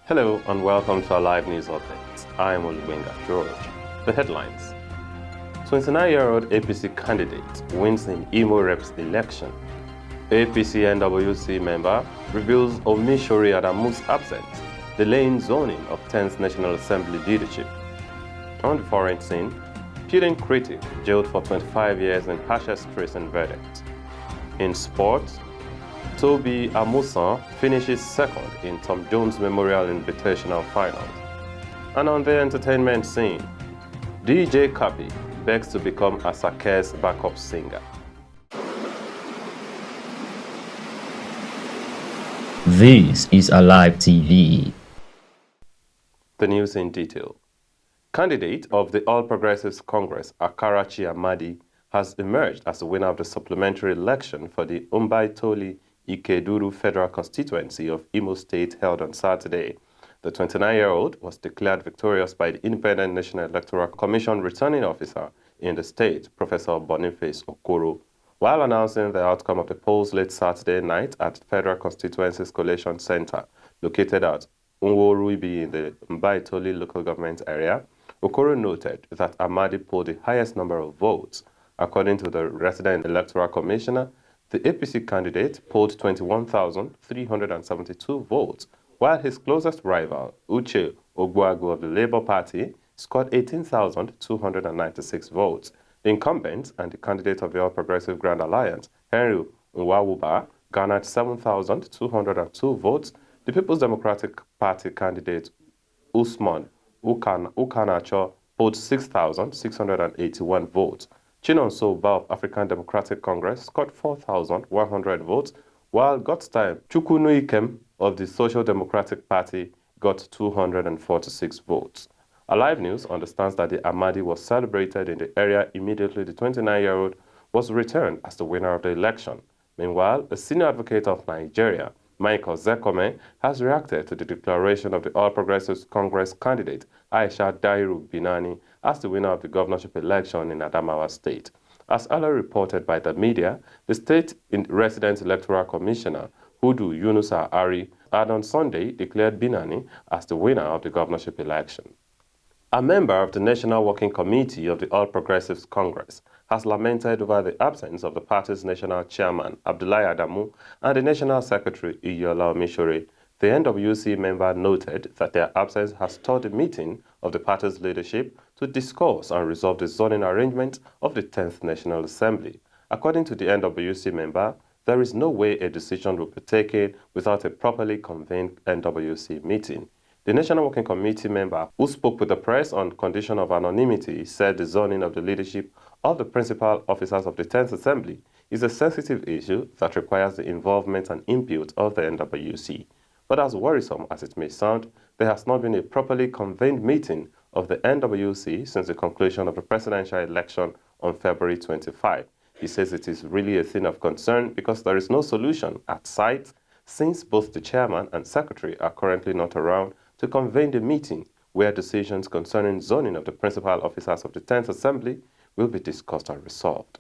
Hello and welcome to our live news update. I am Olubenga George. The headlines. 29-year-old APC candidate wins in Imo Reps election. APC NWC member reveals Omishori Adamu's absence, delaying zoning of 10th National Assembly leadership. On the foreign scene, Putin critic jailed for 25 years in harshest treason verdict. In sports, Toby Amusan finishes second in Tom Jones Memorial Invitational Finals. And on the entertainment scene, DJ Kapi begs to become Asake's backup singer. This is Alive TV. The news in detail. Candidate of the All Progressives Congress, Akarachi Amadi, has emerged as the winner of the supplementary election for the Umbaitoli Ikeduru Federal Constituency of Imo State held on Saturday. The 29-year-old was declared victorious by the Independent National Electoral Commission returning officer in the state, Professor Boniface Okoro. While announcing the outcome of the polls late Saturday night at the Federal Constituencies Collation Center, located at Unworuibi in the Mbaitoli local government area, Okoro noted that Amadi pulled the highest number of votes. According to the resident electoral commissioner, the APC candidate polled 21,372 votes, while his closest rival, Uche Ogbuagu of the Labour Party, scored 18,296 votes. The incumbent and the candidate of the All Progressive Grand Alliance, Henry Nwawuba, garnered 7,202 votes. The People's Democratic Party candidate, Usman Ukanacho, polled 6,681 votes. Chinonso Uba of African Democratic Congress scored 4,100 votes, while Godstime Chukwunuikem of the Social Democratic Party got 246 votes. Alive News understands that the Amadi was celebrated in the area immediately the 29-year-old was returned as the winner of the election. Meanwhile, a senior advocate of Nigeria, Michael Zekome, has reacted to the declaration of the All Progressives Congress candidate Aisha Dairu Binani as the winner of the governorship election in Adamawa State. As earlier reported by the media, the state resident electoral commissioner, Hudu Yunusa Ari, had on Sunday declared Binani as the winner of the governorship election. A member of the National Working Committee of the All Progressives Congress has lamented over the absence of the party's national chairman, Abdullahi Adamu, and the national secretary, Iyola Omishore. The NWC member noted that their absence has stalled the meeting of the party's leadership to discuss and resolve the zoning arrangement of the 10th National Assembly. According to the NWC member, there is no way a decision will be taken without a properly convened NWC meeting. The National Working Committee member, who spoke with the press on condition of anonymity, said the zoning of the leadership of the principal officers of the 10th Assembly is a sensitive issue that requires the involvement and input of the NWC. But as worrisome as it may sound, there has not been a properly convened meeting of the NWC since the conclusion of the presidential election on February 25. He says it is really a thing of concern because there is no solution at sight since both the chairman and secretary are currently not around to convene the meeting where decisions concerning zoning of the principal officers of the 10th Assembly will be discussed and resolved.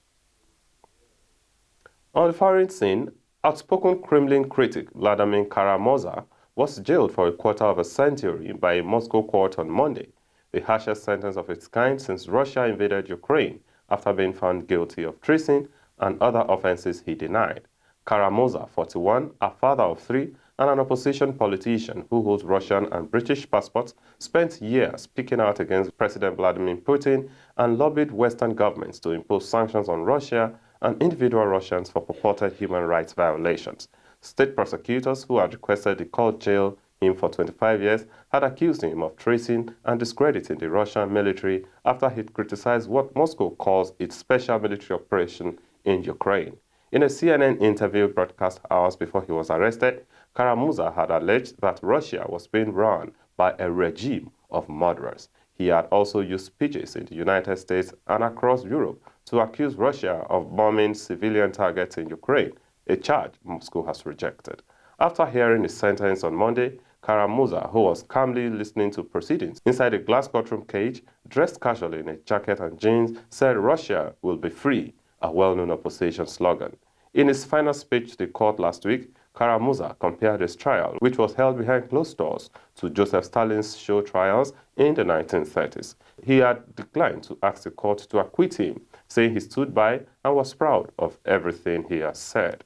On the foreign scene, outspoken Kremlin critic Vladimir Kara-Murza was jailed for a quarter of a century by a Moscow court on Monday, the harshest sentence of its kind since Russia invaded Ukraine after being found guilty of treason and other offenses he denied. Kara-Murza, 41, a father of three, and an opposition politician who holds Russian and British passports, spent years speaking out against President Vladimir Putin and lobbied Western governments to impose sanctions on Russia and individual Russians for purported human rights violations. State prosecutors who had requested the court jail him for 25 years had accused him of treason and discrediting the Russian military after he'd criticized what Moscow calls its special military operation in Ukraine. In a CNN interview broadcast hours before he was arrested, Kara-Murza had alleged that Russia was being run by a regime of murderers. He had also used speeches in the United States and across Europe to accuse Russia of bombing civilian targets in Ukraine, a charge Moscow has rejected. After hearing his sentence on Monday, Kara-Murza, who was calmly listening to proceedings inside a glass courtroom cage, dressed casually in a jacket and jeans, said Russia will be free, a well-known opposition slogan. In his final speech to the court last week, Kara-Musa compared his trial, which was held behind closed doors, to Joseph Stalin's show trials in the 1930s. He had declined to ask the court to acquit him, saying he stood by and was proud of everything he has said.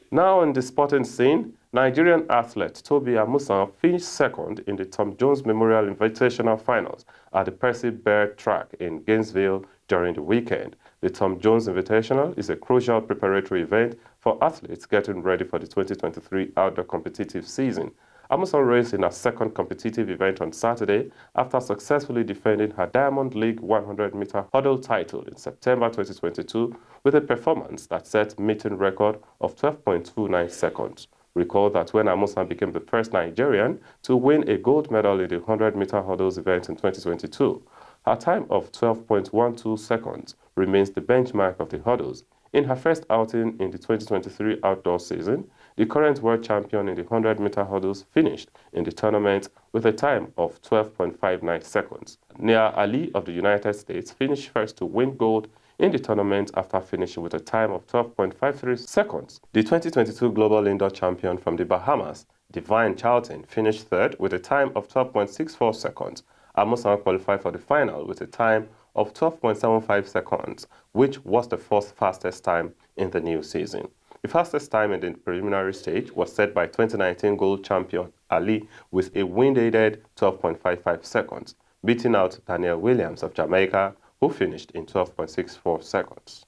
Now in the sporting scene, Nigerian athlete Tobi Amusan finished second in the Tom Jones Memorial Invitational Finals at the Percy Baird Track in Gainesville during the weekend. The Tom Jones Invitational is a crucial preparatory event for athletes getting ready for the 2023 outdoor competitive season. Amusan raced in her second competitive event on Saturday after successfully defending her Diamond League 100-meter hurdle title in September 2022 with a performance that set meeting record of 12.29 seconds. Recall that when Amusan became the first Nigerian to win a gold medal in the 100-meter hurdles event in 2022, her time of 12.12 seconds remains the benchmark of the hurdles. In her first outing in the 2023 outdoor season, the current world champion in the 100-meter hurdles finished in the tournament with a time of 12.59 seconds. Nia Ali of the United States finished first to win gold in the tournament after finishing with a time of 12.53 seconds. The 2022 global indoor champion from the Bahamas, Divine Charlton, finished third with a time of 12.64 seconds. Amusan qualified for the final with a time of 12.75 seconds, which was the fourth fastest time in the new season. The fastest time in the preliminary stage was set by 2019 gold champion Ali with a wind-aided 12.55 seconds, beating out Daniel Williams of Jamaica, who finished in 12.64 seconds.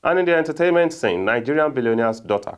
And in the entertainment scene, Nigerian billionaire's daughter,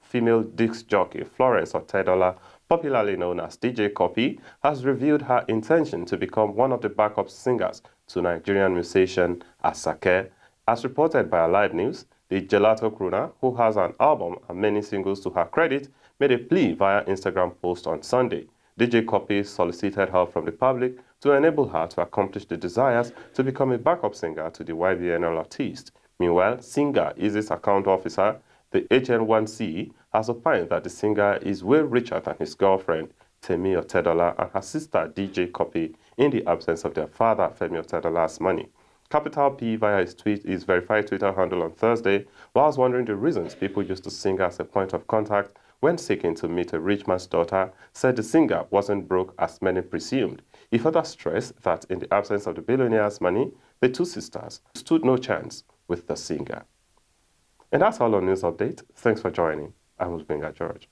female disc jockey Florence Otedola, popularly known as DJ Cuppy, has revealed her intention to become one of the backup singers to Nigerian musician Asake. As reported by Alive News, the Gelato crooner, who has an album and many singles to her credit, made a plea via Instagram post on Sunday. DJ Cuppy solicited help from the public to enable her to accomplish the desires to become a backup singer to the YBNL artist. Meanwhile, singer Easy's account officer, the HN1C, has opined that the singer is way richer than his girlfriend, Temi Otedola, and her sister, DJ Cuppy, in the absence of their father, Femi Otedola's money. Capital P, via his verified Twitter handle on Thursday, whilst wondering the reasons people used to sing as a point of contact when seeking to meet a rich man's daughter, said the singer wasn't broke as many presumed. He further stressed that in the absence of the billionaire's money, the two sisters stood no chance with the singer. And that's all on News Update. Thanks for joining. I'm Uzbenga George.